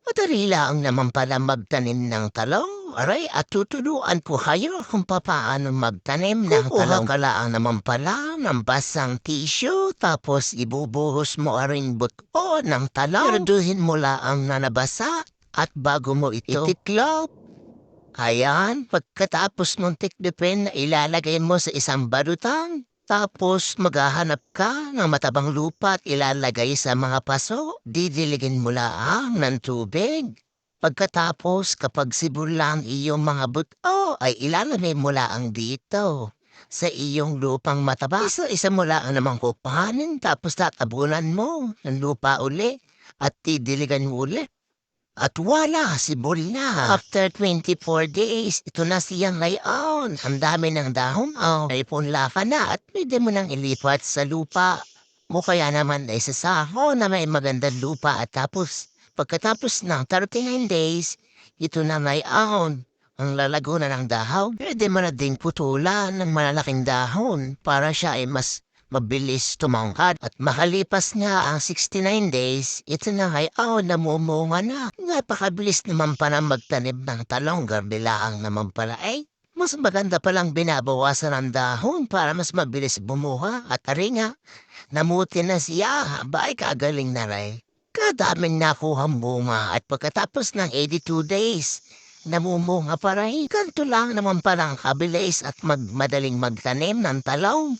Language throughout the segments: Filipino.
Madali lang naman pala magtanim ng talong. Aray, at tuturuan ko kayo kung papaano magtanim ng talong. Kukuha ka lang naman pala ng basang tissue, tapos ibubuhos mo rin buto ng talong. Siguraduhin mo lang na nabasa at bago mo ito itiklop. Ayan, pagkatapos mong tiklopin, ilalagay mo sa isang balutan. Tapos maghahanap ka ng matabang lupa at ilalagay sa mga paso. Didiligin mo lang ng tubig. Pagkatapos kapag sibulan iyong mga buto ay ilalagay mo lang dito sa iyong lupang mataba. Isa-isa mo lang namang kupanin tapos tatabunan mo ng lupa uli at didiligan mo uli. At wala, sibol na. After 24 days, ito na siyang ngayon. Ang dami ng dahon, may punla ka na at pwede mo nang ilipat sa lupa. Mo kaya naman ay sa saho na may magandang lupa at tapos pagkatapos ng 39 days, ito na ngayon. Ang lalago na ng dahon, pwede mo na ding putulan ng malalaking dahon para siya ay mas mabilis tumangkad at makalipas nga ang 69 days, ito na ngayon namumunga na. Napakabilis naman pala magtanim ng talong, garbilaang naman pala mas maganda palang binabawasan ang dahon para mas mabilis bumuha at nga, namuti na siya, ba ay kagaling na rin. Kadaming nakuhang bunga at pagkatapos ng 82 days, namumunga pa rin. Ganito lang naman palang kabilis at madaling magtanim ng talong.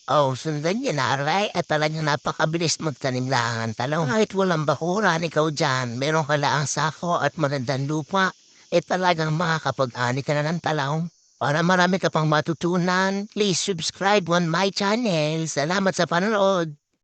Sundan niya na aray at talagang napakabilis magtanim lang ang talong. Kahit walang bakuran ikaw dyan, meron ka lang sako at magandang lupa, talagang makakapag-ani ka na ng talong. Para marami ka pang matutunan, please subscribe on my channel. Salamat sa panonood.